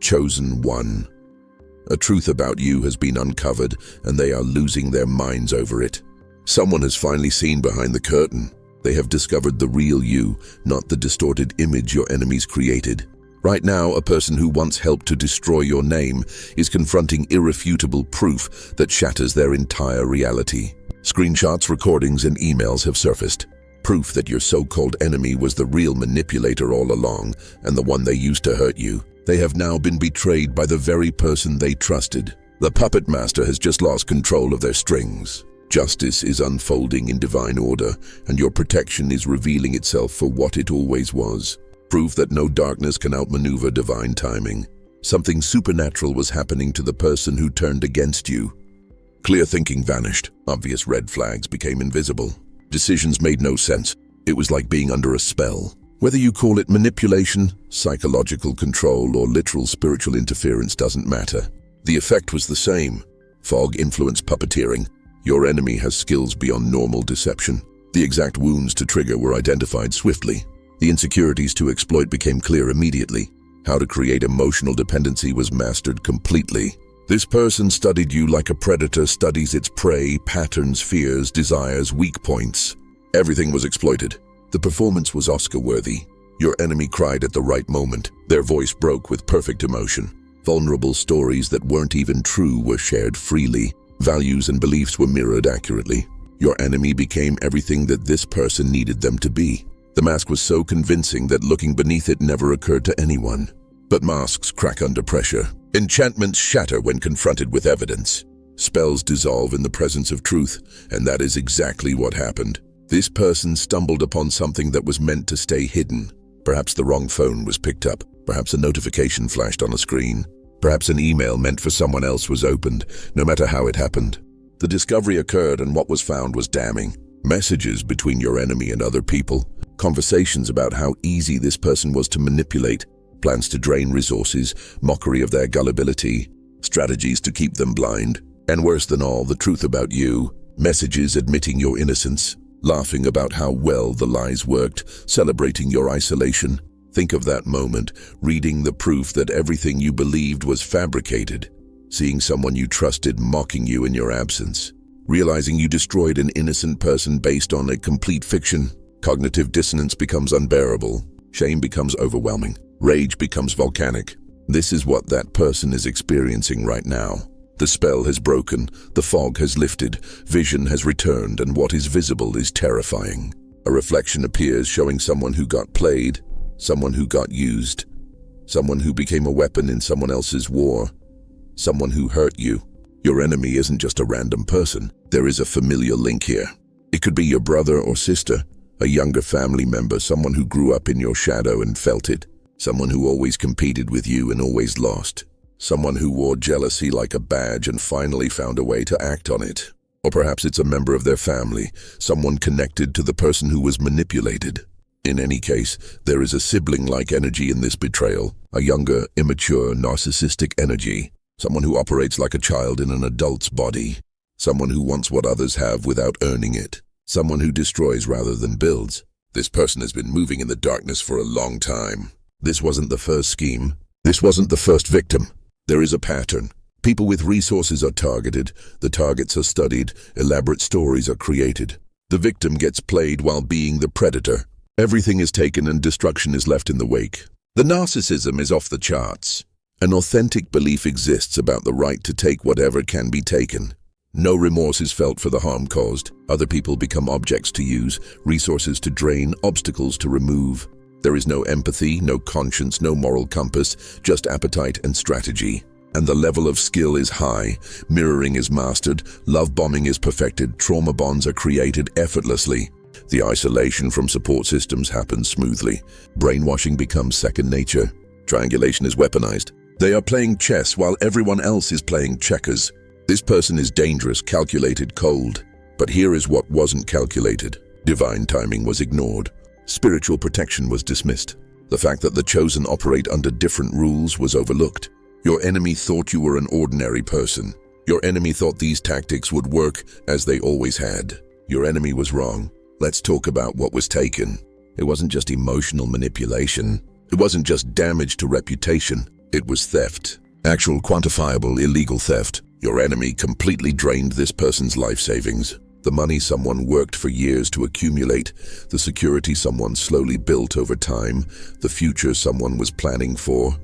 Chosen One. A truth about you has been uncovered, and they are losing their minds over it. Someone has finally seen behind the curtain. They have discovered the real you, not the distorted image your enemies created. Right now, a person who once helped to destroy your name is confronting irrefutable proof that shatters their entire reality. Screenshots, recordings, and emails have surfaced. Proof that your so-called enemy was the real manipulator all along, and the one they used to hurt you. They have now been betrayed by the very person they trusted. The puppet master has just lost control of their strings. Justice is unfolding in divine order, and your protection is revealing itself for what it always was. Proof that no darkness can outmaneuver divine timing. Something supernatural was happening to the person who turned against you. Clear thinking vanished. Obvious red flags became invisible. Decisions made no sense. It was like being under a spell. Whether you call it manipulation, psychological control, or literal spiritual interference doesn't matter. The effect was the same. Fog influenced puppeteering. Your enemy has skills beyond normal deception. The exact wounds to trigger were identified swiftly. The insecurities to exploit became clear immediately. How to create emotional dependency was mastered completely. This person studied you like a predator studies its prey, patterns, fears, desires, weak points. Everything was exploited. The performance was Oscar-worthy. Your enemy cried at the right moment. Their voice broke with perfect emotion. Vulnerable stories that weren't even true were shared freely. Values and beliefs were mirrored accurately. Your enemy became everything that this person needed them to be. The mask was so convincing that looking beneath it never occurred to anyone. But masks crack under pressure. Enchantments shatter when confronted with evidence. Spells dissolve in the presence of truth, and that is exactly what happened. This person stumbled upon something that was meant to stay hidden. Perhaps the wrong phone was picked up. Perhaps a notification flashed on a screen. Perhaps an email meant for someone else was opened. No matter how it happened, the discovery occurred, and what was found was damning. Messages between your enemy and other people. Conversations about how easy this person was to manipulate. Plans to drain resources, mockery of their gullibility, strategies to keep them blind. And worse than all, the truth about you. Messages admitting your innocence, laughing about how well the lies worked, celebrating your isolation. Think of that moment, reading the proof that everything you believed was fabricated. Seeing someone you trusted mocking you in your absence. Realizing you destroyed an innocent person based on a complete fiction. Cognitive dissonance becomes unbearable. Shame becomes overwhelming. Rage becomes volcanic. This is what that person is experiencing right now. The spell has broken, the fog has lifted, vision has returned, and what is visible is terrifying. A reflection appears showing someone who got played, someone who got used, someone who became a weapon in someone else's war, someone who hurt you. Your enemy isn't just a random person. There is a familiar link here. It could be your brother or sister, a younger family member, someone who grew up in your shadow and felt it. Someone who always competed with you and always lost. Someone who wore jealousy like a badge and finally found a way to act on it. Or perhaps it's a member of their family, someone connected to the person who was manipulated. In any case, there is a sibling-like energy in this betrayal, a younger, immature, narcissistic energy. Someone who operates like a child in an adult's body. Someone who wants what others have without earning it. Someone who destroys rather than builds. This person has been moving in the darkness for a long time. This wasn't the first scheme. This wasn't the first victim. There is a pattern. People with resources are targeted. The targets are studied. Elaborate stories are created. The victim gets played while being the predator. Everything is taken and destruction is left in the wake. The narcissism is off the charts. An authentic belief exists about the right to take whatever can be taken. No remorse is felt for the harm caused. Other people become objects to use, resources to drain, obstacles to remove. There is no empathy, no conscience, no moral compass, just appetite and strategy. And the level of skill is high. Mirroring is mastered, love bombing is perfected, trauma bonds are created effortlessly. The isolation from support systems happens smoothly. Brainwashing becomes second nature. Triangulation is weaponized. They are playing chess while everyone else is playing checkers. This person is dangerous, calculated, cold. But here is what wasn't calculated. Divine timing was ignored. Spiritual protection was dismissed. The fact that the chosen operate under different rules was overlooked. Your enemy thought you were an ordinary person. Your enemy thought these tactics would work as they always had. Your enemy was wrong. Let's talk about what was taken. It wasn't just emotional manipulation. It wasn't just damage to reputation. It was theft. Actual quantifiable illegal theft. Your enemy completely drained this person's life savings. The money someone worked for years to accumulate, the security someone slowly built over time, the future someone was planning for,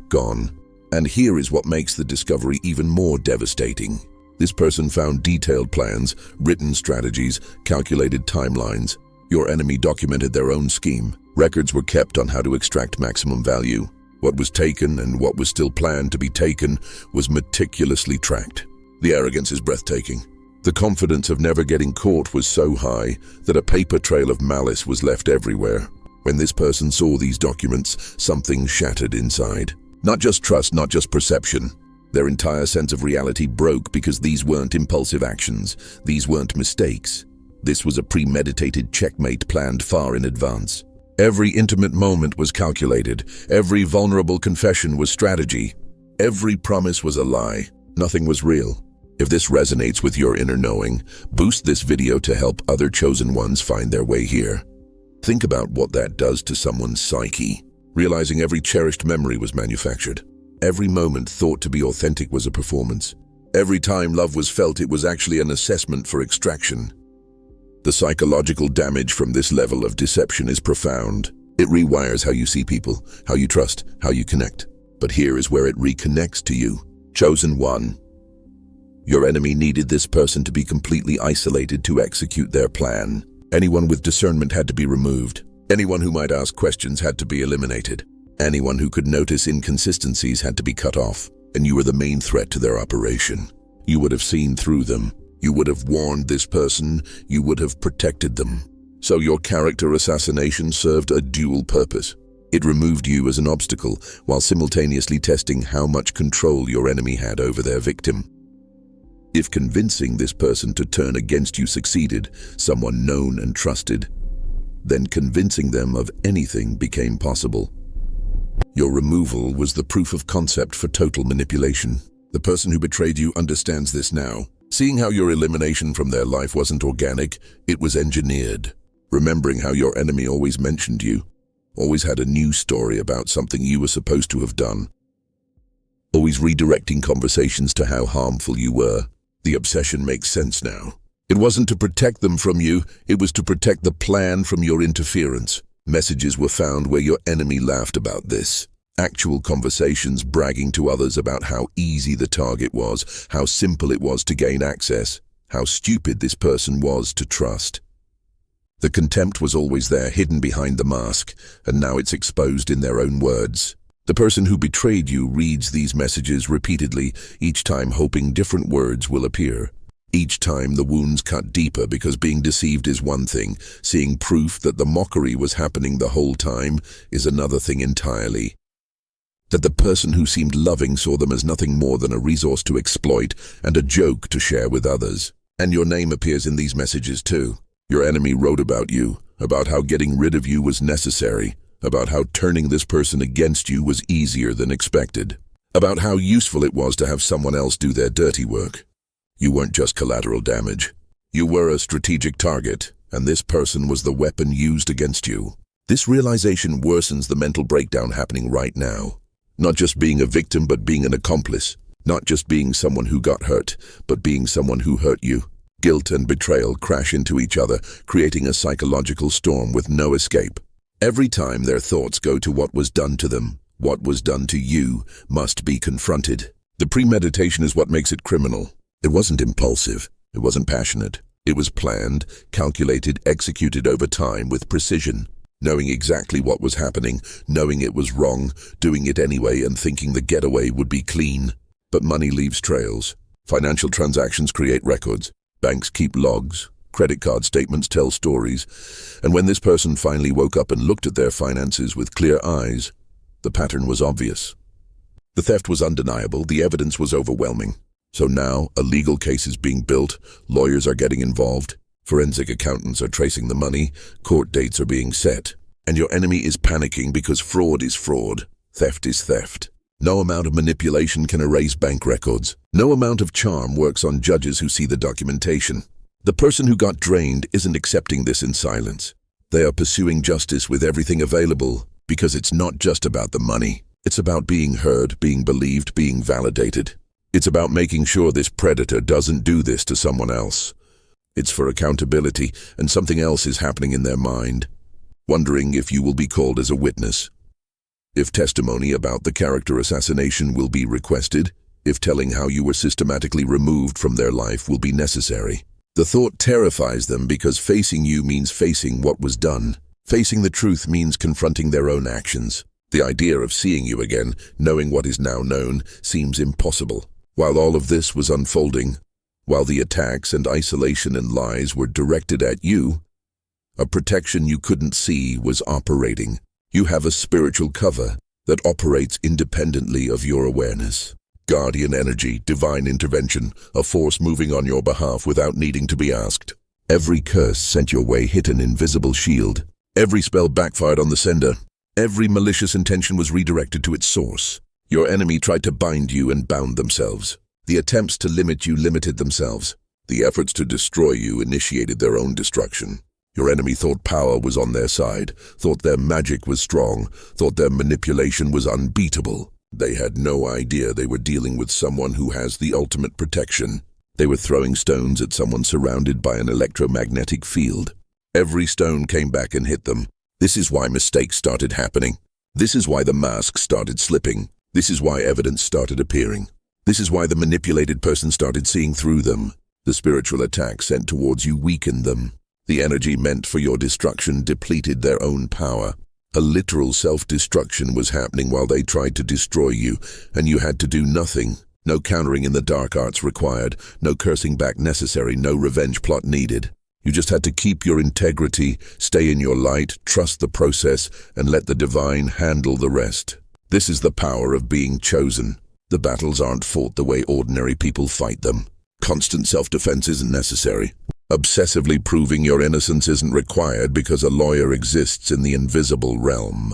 gone. And here is what makes the discovery even more devastating. This person found detailed plans, written strategies, calculated timelines. Your enemy documented their own scheme. Records were kept on how to extract maximum value. What was taken and what was still planned to be taken was meticulously tracked. The arrogance is breathtaking. The confidence of never getting caught was so high that a paper trail of malice was left everywhere. When this person saw these documents, something shattered inside. Not just trust, not just perception. Their entire sense of reality broke because these weren't impulsive actions. These weren't mistakes. This was a premeditated checkmate planned far in advance. Every intimate moment was calculated. Every vulnerable confession was strategy. Every promise was a lie. Nothing was real. If this resonates with your inner knowing, boost this video to help other chosen ones find their way here. Think about what that does to someone's psyche. Realizing every cherished memory was manufactured. Every moment thought to be authentic was a performance. Every time love was felt, it was actually an assessment for extraction. The psychological damage from this level of deception is profound. It rewires how you see people, how you trust, how you connect. But here is where it reconnects to you. Chosen one. Your enemy needed this person to be completely isolated to execute their plan. Anyone with discernment had to be removed. Anyone who might ask questions had to be eliminated. Anyone who could notice inconsistencies had to be cut off. And you were the main threat to their operation. You would have seen through them. You would have warned this person. You would have protected them. So your character assassination served a dual purpose. It removed you as an obstacle while simultaneously testing how much control your enemy had over their victim. If convincing this person to turn against you succeeded, someone known and trusted, then convincing them of anything became possible. Your removal was the proof of concept for total manipulation. The person who betrayed you understands this now. Seeing how your elimination from their life wasn't organic, it was engineered. Remembering how your enemy always mentioned you, always had a new story about something you were supposed to have done. Always redirecting conversations to how harmful you were. The obsession makes sense now. It wasn't to protect them from you, it was to protect the plan from your interference. Messages were found where your enemy laughed about this. Actual conversations bragging to others about how easy the target was, how simple it was to gain access, how stupid this person was to trust. The contempt was always there, hidden behind the mask, and now it's exposed in their own words. The person who betrayed you reads these messages repeatedly, each time hoping different words will appear. Each time the wounds cut deeper because being deceived is one thing, seeing proof that the mockery was happening the whole time is another thing entirely. That the person who seemed loving saw them as nothing more than a resource to exploit and a joke to share with others. And your name appears in these messages too. Your enemy wrote about you, about how getting rid of you was necessary, about how turning this person against you was easier than expected, about how useful it was to have someone else do their dirty work. You weren't just collateral damage. You were a strategic target, and this person was the weapon used against you. This realization worsens the mental breakdown happening right now. Not just being a victim, but being an accomplice. Not just being someone who got hurt, but being someone who hurt you. Guilt and betrayal crash into each other, creating a psychological storm with no escape. Every time their thoughts go to what was done to them, what was done to you must be confronted. The premeditation is what makes it criminal. It wasn't impulsive. It wasn't passionate. It was planned, calculated, executed over time with precision. Knowing exactly what was happening, knowing it was wrong, doing it anyway and thinking the getaway would be clean. But money leaves trails. Financial transactions create records. Banks keep logs. Credit card statements tell stories. And when this person finally woke up and looked at their finances with clear eyes, the pattern was obvious. The theft was undeniable. The evidence was overwhelming. So now, a legal case is being built, lawyers are getting involved, forensic accountants are tracing the money, court dates are being set, and your enemy is panicking because fraud is fraud, theft is theft. No amount of manipulation can erase bank records. No amount of charm works on judges who see the documentation. The person who got drained isn't accepting this in silence. They are pursuing justice with everything available because it's not just about the money. It's about being heard, being believed, being validated. It's about making sure this predator doesn't do this to someone else. It's for accountability, and something else is happening in their mind, wondering if you will be called as a witness, if testimony about the character assassination will be requested, if telling how you were systematically removed from their life will be necessary. The thought terrifies them because facing you means facing what was done. Facing the truth means confronting their own actions. The idea of seeing you again, knowing what is now known, seems impossible. While all of this was unfolding, while the attacks and isolation and lies were directed at you, a protection you couldn't see was operating. You have a spiritual cover that operates independently of your awareness. Guardian energy, divine intervention, a force moving on your behalf without needing to be asked. Every curse sent your way hit an invisible shield. Every spell backfired on the sender. Every malicious intention was redirected to its source. Your enemy tried to bind you and bound themselves. The attempts to limit you limited themselves. The efforts to destroy you initiated their own destruction. Your enemy thought power was on their side, thought their magic was strong, thought their manipulation was unbeatable. They had no idea they were dealing with someone who has the ultimate protection. They were throwing stones at someone surrounded by an electromagnetic field. Every stone came back and hit them. This is why mistakes started happening. This is why the masks started slipping. This is why evidence started appearing. This is why the manipulated person started seeing through them. The spiritual attack sent towards you weakened them. The energy meant for your destruction depleted their own power. A literal self-destruction was happening while they tried to destroy you, and you had to do nothing. No countering in the dark arts required, no cursing back necessary, no revenge plot needed. You just had to keep your integrity, stay in your light, trust the process, and let the divine handle the rest. This is the power of being chosen. The battles aren't fought the way ordinary people fight them. Constant self-defense isn't necessary. Obsessively proving your innocence isn't required because a lawyer exists in the invisible realm.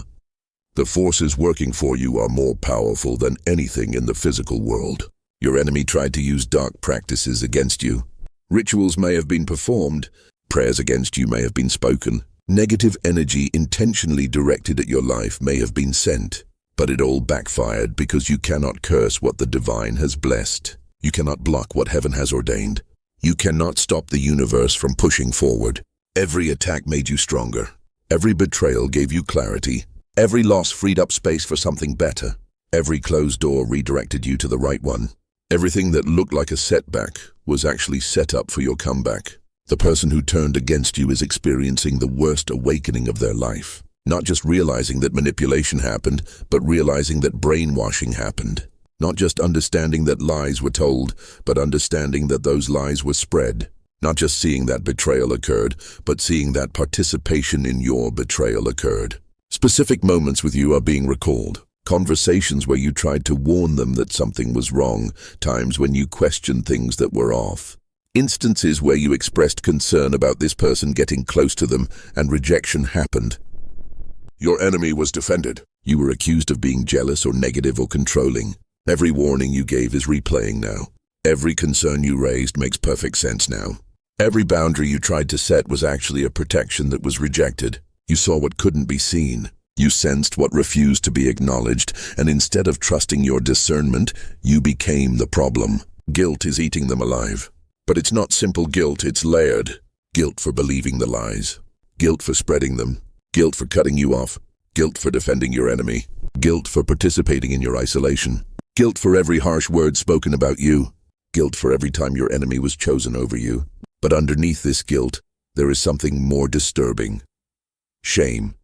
The forces working for you are more powerful than anything in the physical world. Your enemy tried to use dark practices against you. Rituals may have been performed, prayers against you may have been spoken, negative energy intentionally directed at your life may have been sent, but it all backfired because you cannot curse what the divine has blessed. You cannot block what heaven has ordained. You cannot stop the universe from pushing forward. Every attack made you stronger. Every betrayal gave you clarity. Every loss freed up space for something better. Every closed door redirected you to the right one. Everything that looked like a setback was actually set up for your comeback. The person who turned against you is experiencing the worst awakening of their life. Not just realizing that manipulation happened, but realizing that brainwashing happened. Not just understanding that lies were told, but understanding that those lies were spread. Not just seeing that betrayal occurred, but seeing that participation in your betrayal occurred. Specific moments with you are being recalled. Conversations where you tried to warn them that something was wrong. Times when you questioned things that were off. Instances where you expressed concern about this person getting close to them and rejection happened. Your enemy was defended. You were accused of being jealous or negative or controlling. Every warning you gave is replaying now. Every concern you raised makes perfect sense now. Every boundary you tried to set was actually a protection that was rejected. You saw what couldn't be seen. You sensed what refused to be acknowledged, and instead of trusting your discernment, you became the problem. Guilt is eating them alive. But it's not simple guilt, it's layered. Guilt for believing the lies. Guilt for spreading them. Guilt for cutting you off. Guilt for defending your enemy. Guilt for participating in your isolation. Guilt for every harsh word spoken about you. Guilt for every time your enemy was chosen over you. But underneath this guilt, there is something more disturbing. Shame.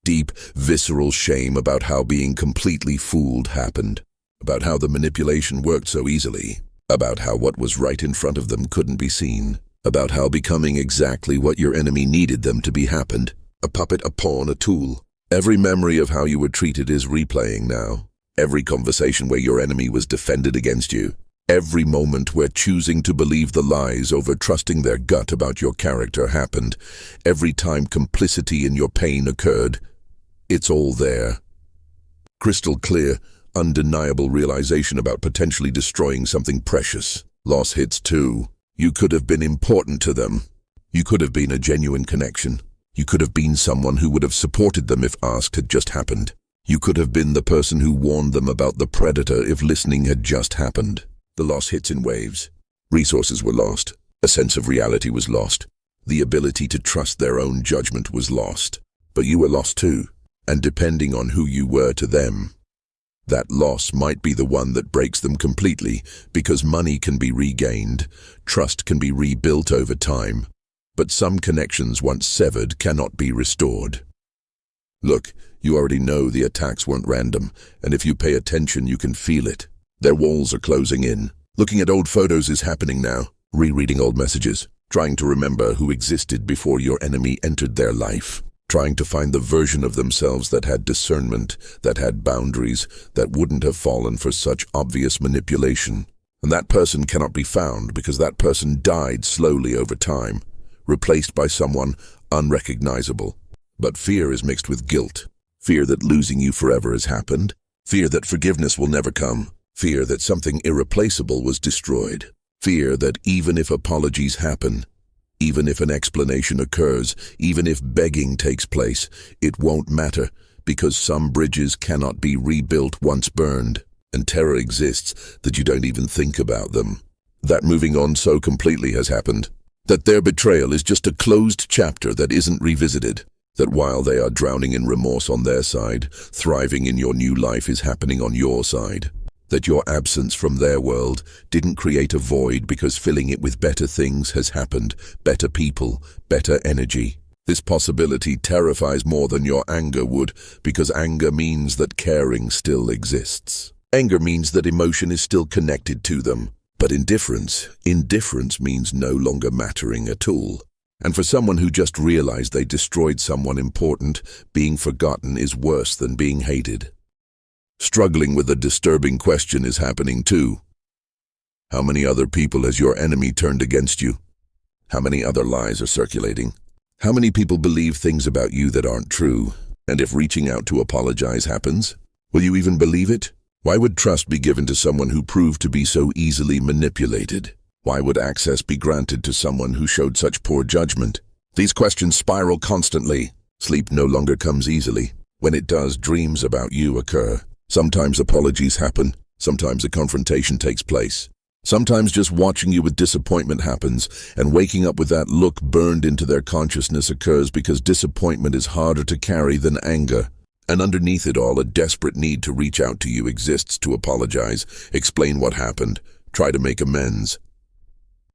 Deep, visceral shame about how being completely fooled happened. About how the manipulation worked so easily. About how what was right in front of them couldn't be seen. About how becoming exactly what your enemy needed them to be happened. A puppet, a pawn, a tool. Every memory of how you were treated is replaying now. Every conversation where your enemy was defended against you. Every moment where choosing to believe the lies over trusting their gut about your character happened. Every time complicity in your pain occurred. It's all there. Crystal clear, undeniable realization about potentially destroying something precious. Loss hits too. You could have been important to them. You could have been a genuine connection. You could have been someone who would have supported them if asked had just happened. You could have been the person who warned them about the predator if listening had just happened. The loss hits in waves. Resources were lost. A sense of reality was lost. The ability to trust their own judgment was lost. But you were lost too, and depending on who you were to them, that loss might be the one that breaks them completely, because money can be regained, trust can be rebuilt over time, but some connections once severed cannot be restored. Look, you already know the attacks weren't random, and if you pay attention you can feel it. Their walls are closing in. Looking at old photos is happening now. Rereading old messages. Trying to remember who existed before your enemy entered their life. Trying to find the version of themselves that had discernment, that had boundaries, that wouldn't have fallen for such obvious manipulation. And that person cannot be found because that person died slowly over time, replaced by someone unrecognizable. But fear is mixed with guilt. Fear that losing you forever has happened. Fear that forgiveness will never come. Fear that something irreplaceable was destroyed. Fear that even if apologies happen, even if an explanation occurs, even if begging takes place, it won't matter because some bridges cannot be rebuilt once burned, and terror exists that you don't even think about them. That moving on so completely has happened, that their betrayal is just a closed chapter that isn't revisited, that while they are drowning in remorse on their side, thriving in your new life is happening on your side. That your absence from their world didn't create a void because filling it with better things has happened, better people, better energy. This possibility terrifies more than your anger would, because anger means that caring still exists. Anger means that emotion is still connected to them. But indifference means no longer mattering at all. And for someone who just realized they destroyed someone important, being forgotten is worse than being hated. Struggling with a disturbing question is happening too. How many other people has your enemy turned against you? How many other lies are circulating? How many people believe things about you that aren't true? And if reaching out to apologize happens, will you even believe it? Why would trust be given to someone who proved to be so easily manipulated? Why would access be granted to someone who showed such poor judgment? These questions spiral constantly. Sleep no longer comes easily. When it does, dreams about you occur. Sometimes apologies happen, sometimes a confrontation takes place. Sometimes just watching you with disappointment happens, and waking up with that look burned into their consciousness occurs because disappointment is harder to carry than anger. And underneath it all, a desperate need to reach out to you exists to apologize, explain what happened, try to make amends.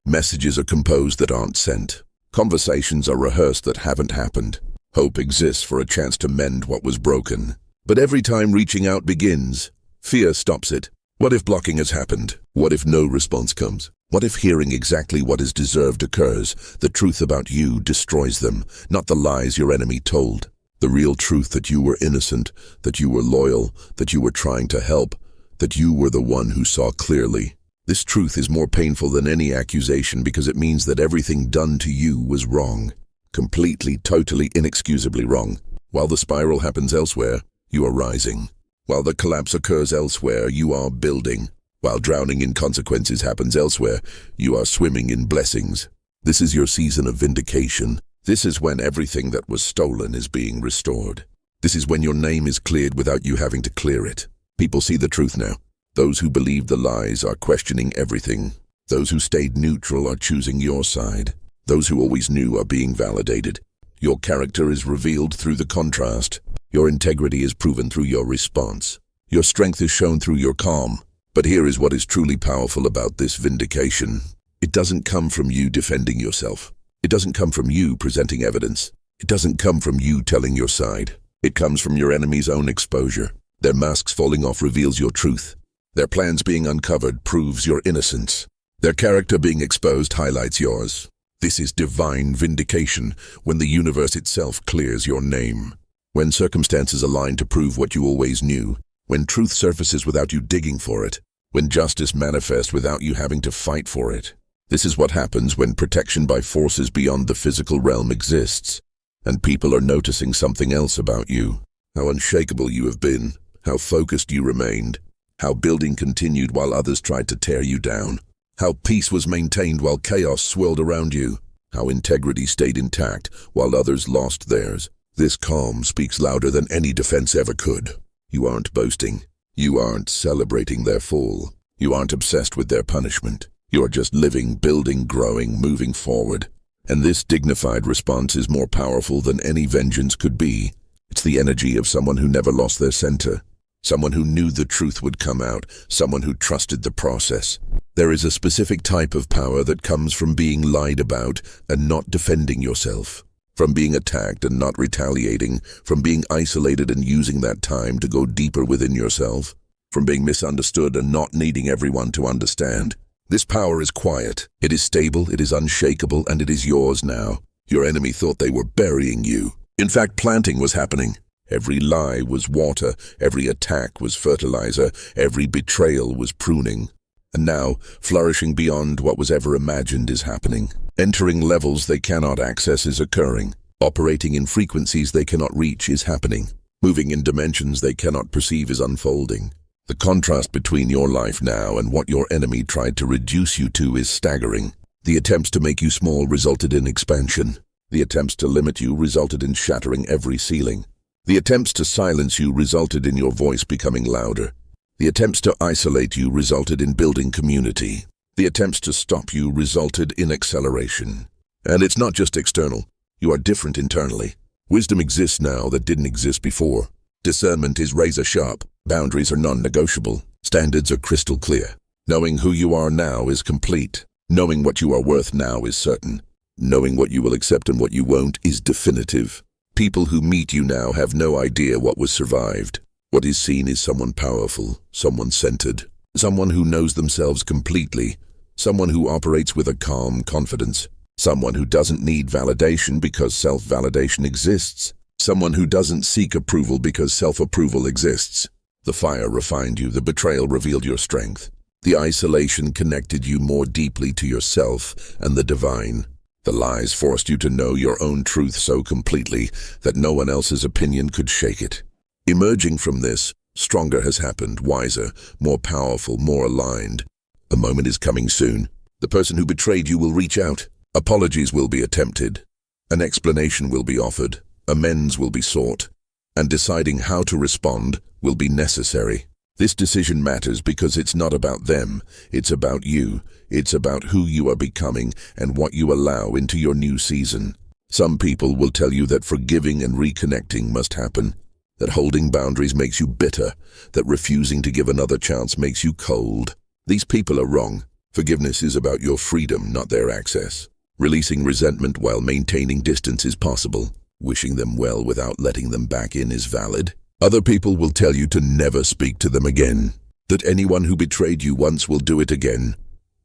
Messages are composed that aren't sent. Conversations are rehearsed that haven't happened. Hope exists for a chance to mend what was broken. But every time reaching out begins, fear stops it. What if blocking has happened? What if no response comes? What if hearing exactly what is deserved occurs? The truth about you destroys them, not the lies your enemy told. The real truth that you were innocent, that you were loyal, that you were trying to help, that you were the one who saw clearly. This truth is more painful than any accusation because it means that everything done to you was wrong. Completely, totally, inexcusably wrong. While the spiral happens elsewhere, you are rising. While the collapse occurs elsewhere, you are building. While drowning in consequences happens elsewhere, you are swimming in blessings. This is your season of vindication. This is when everything that was stolen is being restored. This is when your name is cleared without you having to clear it. People see the truth now. Those who believed the lies are questioning everything. Those who stayed neutral are choosing your side. Those who always knew are being validated. Your character is revealed through the contrast. Your integrity is proven through your response. Your strength is shown through your calm. But here is what is truly powerful about this vindication. It doesn't come from you defending yourself. It doesn't come from you presenting evidence. It doesn't come from you telling your side. It comes from your enemy's own exposure. Their masks falling off reveals your truth. Their plans being uncovered proves your innocence. Their character being exposed highlights yours. This is divine vindication, when the universe itself clears your name. When circumstances align to prove what you always knew. When truth surfaces without you digging for it. When justice manifests without you having to fight for it. This is what happens when protection by forces beyond the physical realm exists. And people are noticing something else about you. How unshakable you have been. How focused you remained. How building continued while others tried to tear you down. How peace was maintained while chaos swirled around you. How integrity stayed intact while others lost theirs. This calm speaks louder than any defense ever could. You aren't boasting. You aren't celebrating their fall. You aren't obsessed with their punishment. You are just living, building, growing, moving forward. And this dignified response is more powerful than any vengeance could be. It's the energy of someone who never lost their center. Someone who knew the truth would come out. Someone who trusted the process. There is a specific type of power that comes from being lied about and not defending yourself. From being attacked and not retaliating. From being isolated and using that time to go deeper within yourself. From being misunderstood and not needing everyone to understand. This power is quiet. It is stable, it is unshakable, and it is yours now. Your enemy thought they were burying you. In fact, planting was happening. Every lie was water, every attack was fertilizer, every betrayal was pruning. And now, flourishing beyond what was ever imagined is happening. Entering levels they cannot access is occurring. Operating in frequencies they cannot reach is happening. Moving in dimensions they cannot perceive is unfolding. The contrast between your life now and what your enemy tried to reduce you to is staggering. The attempts to make you small resulted in expansion. The attempts to limit you resulted in shattering every ceiling. The attempts to silence you resulted in your voice becoming louder. The attempts to isolate you resulted in building community. The attempts to stop you resulted in acceleration. And it's not just external. You are different internally. Wisdom exists now that didn't exist before. Discernment is razor sharp. Boundaries are non-negotiable. Standards are crystal clear. Knowing who you are now is complete. Knowing what you are worth now is certain. Knowing what you will accept and what you won't is definitive. People who meet you now have no idea what was survived. What is seen is someone powerful, someone centered, someone who knows themselves completely, someone who operates with a calm confidence, someone who doesn't need validation because self-validation exists, someone who doesn't seek approval because self-approval exists. The fire refined you, the betrayal revealed your strength. The isolation connected you more deeply to yourself and the divine. The lies forced you to know your own truth so completely that no one else's opinion could shake it. Emerging from this, stronger has happened, wiser, more powerful, more aligned. A moment is coming soon. The person who betrayed you will reach out. Apologies will be attempted. An explanation will be offered. Amends will be sought. And deciding how to respond will be necessary. This decision matters because it's not about them. It's about you. It's about who you are becoming and what you allow into your new season. Some people will tell you that forgiving and reconnecting must happen. That holding boundaries makes you bitter, that refusing to give another chance makes you cold. These people are wrong. Forgiveness is about your freedom, not their access. Releasing resentment while maintaining distance is possible. Wishing them well without letting them back in is valid. Other people will tell you to never speak to them again. That anyone who betrayed you once will do it again.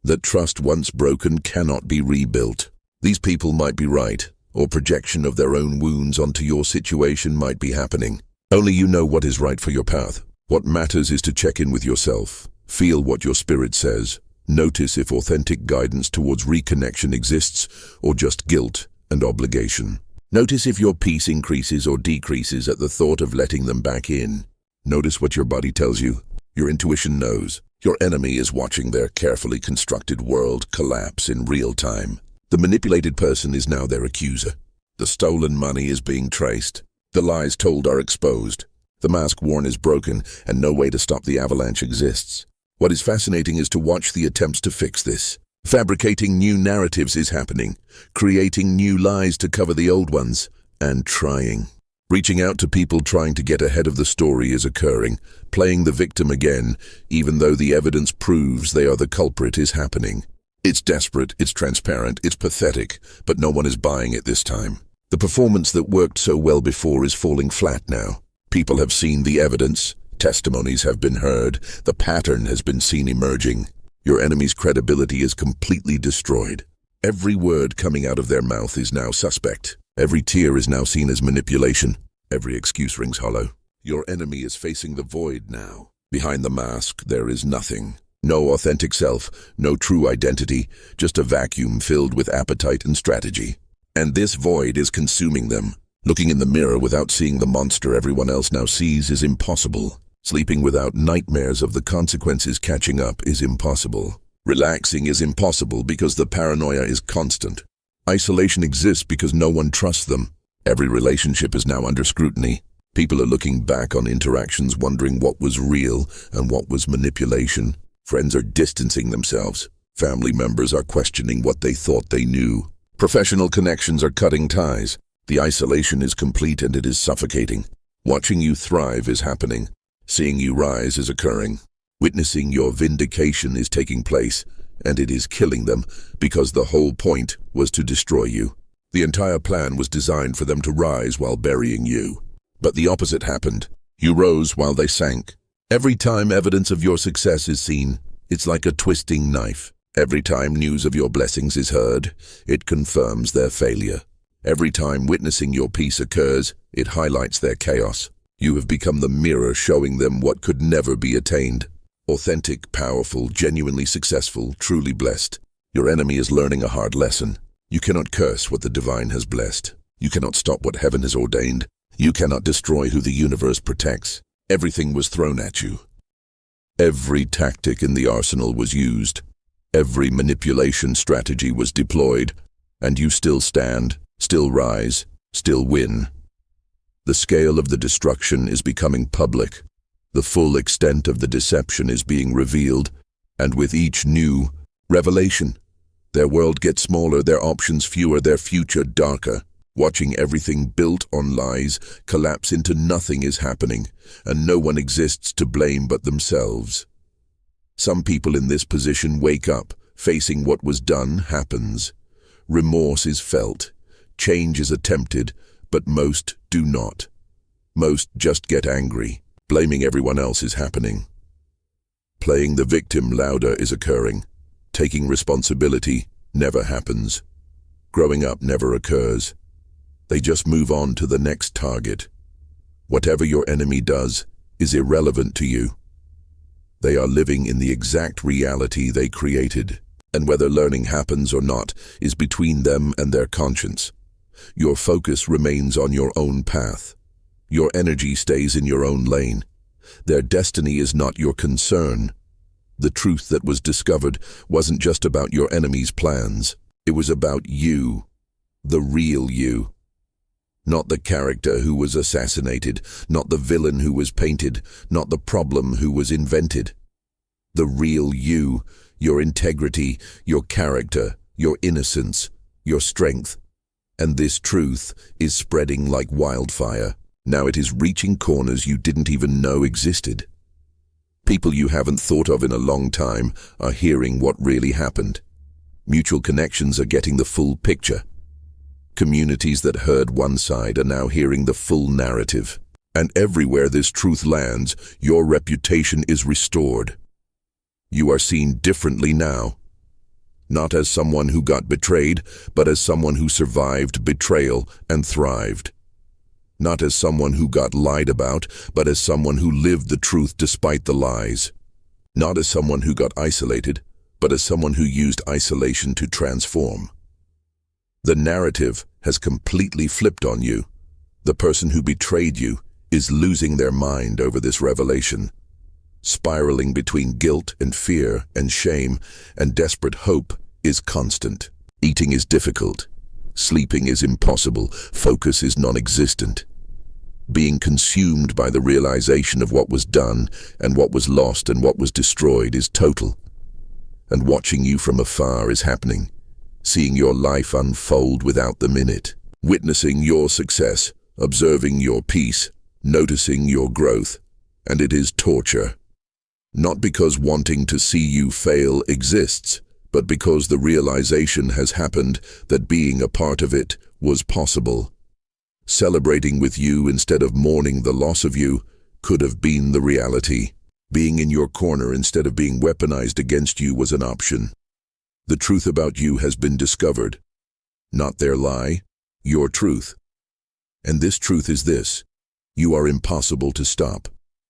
That trust once broken cannot be rebuilt. These people might be right, or projection of their own wounds onto your situation might be happening. Only you know what is right for your path. What matters is to check in with yourself. Feel what your spirit says. Notice if authentic guidance towards reconnection exists, or just guilt and obligation. Notice if your peace increases or decreases at the thought of letting them back in. Notice what your body tells you. Your intuition knows. Your enemy is watching their carefully constructed world collapse in real time. The manipulated person is now their accuser. The stolen money is being traced. The lies told are exposed. The mask worn is broken, and no way to stop the avalanche exists. What is fascinating is to watch the attempts to fix this. Fabricating new narratives is happening, creating new lies to cover the old ones, and trying. Reaching out to people trying to get ahead of the story is occurring. Playing the victim again, even though the evidence proves they are the culprit, is happening. It's desperate, it's transparent, it's pathetic, but no one is buying it this time. The performance that worked so well before is falling flat now. People have seen the evidence, testimonies have been heard, the pattern has been seen emerging. Your enemy's credibility is completely destroyed. Every word coming out of their mouth is now suspect. Every tear is now seen as manipulation. Every excuse rings hollow. Your enemy is facing the void now. Behind the mask, there is nothing. No authentic self, no true identity, just a vacuum filled with appetite and strategy. And this void is consuming them. Looking in the mirror without seeing the monster everyone else now sees is impossible. Sleeping without nightmares of the consequences catching up is impossible. Relaxing is impossible because the paranoia is constant. Isolation exists because no one trusts them. Every relationship is now under scrutiny. People are looking back on interactions wondering what was real and what was manipulation. Friends are distancing themselves. Family members are questioning what they thought they knew. Professional connections are cutting ties. The isolation is complete and it is suffocating. Watching you thrive is happening. Seeing you rise is occurring. Witnessing your vindication is taking place, and it is killing them because the whole point was to destroy you. The entire plan was designed for them to rise while burying you. But the opposite happened. You rose while they sank. Every time evidence of your success is seen, it's like a twisting knife. Every time news of your blessings is heard, it confirms their failure. Every time witnessing your peace occurs, it highlights their chaos. You have become the mirror showing them what could never be attained. Authentic, powerful, genuinely successful, truly blessed. Your enemy is learning a hard lesson. You cannot curse what the divine has blessed. You cannot stop what heaven has ordained. You cannot destroy who the universe protects. Everything was thrown at you. Every tactic in the arsenal was used. Every manipulation strategy was deployed. And you still stand, still rise, still win. The scale of the destruction is becoming public. The full extent of the deception is being revealed, and with each new revelation, their world gets smaller, their options fewer, their future darker. Watching everything built on lies collapse into nothing is happening, and no one exists to blame but themselves. Some people in this position wake up, facing what was done happens. Remorse is felt, change is attempted, but most do not. Most just get angry. Blaming everyone else is happening. Playing the victim louder is occurring. Taking responsibility never happens. Growing up never occurs. They just move on to the next target. Whatever your enemy does is irrelevant to you. They are living in the exact reality they created, and whether learning happens or not is between them and their conscience. Your focus remains on your own path. Your energy stays in your own lane. Their destiny is not your concern. The truth that was discovered wasn't just about your enemy's plans. It was about you, the real you. Not the character who was assassinated, not the villain who was painted, not the problem who was invented. The real you, your integrity, your character, your innocence, your strength. And this truth is spreading like wildfire. Now it is reaching corners you didn't even know existed. People you haven't thought of in a long time are hearing what really happened. Mutual connections are getting the full picture. Communities that heard one side are now hearing the full narrative. And everywhere this truth lands, your reputation is restored. You are seen differently now. Not as someone who got betrayed, but as someone who survived betrayal and thrived. Not as someone who got lied about, but as someone who lived the truth despite the lies. Not as someone who got isolated, but as someone who used isolation to transform. The narrative has completely flipped on you. The person who betrayed you is losing their mind over this revelation. Spiraling between guilt and fear and shame and desperate hope is constant. Eating is difficult. Sleeping is impossible. Focus is non-existent. Being consumed by the realization of what was done and what was lost and what was destroyed is total. And watching you from afar is happening. Seeing your life unfold without them in it. Witnessing your success, observing your peace, noticing your growth. And it is torture. Not because wanting to see you fail exists, but because the realization has happened that being a part of it was possible. Celebrating with you instead of mourning the loss of you could have been the reality. Being in your corner instead of being weaponized against you was an option. The truth about you has been discovered. Not their lie, your truth. And this truth is this: you are impossible to stop.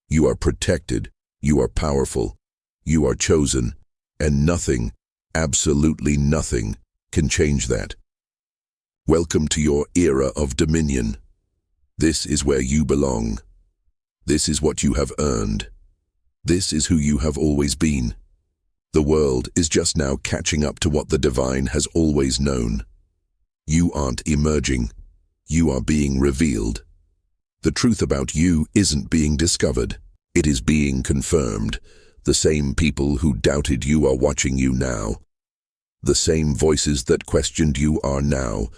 You are protected. You are powerful. You are chosen. And nothing, absolutely nothing, can change that. Welcome to your era of dominion. This is where you belong. This is what you have earned. This is who you have always been. The world is just now catching up to what the divine has always known. You aren't emerging. You are being revealed. The truth about you isn't being discovered. It is being confirmed. The same people who doubted you are watching you now. The same voices that questioned you are now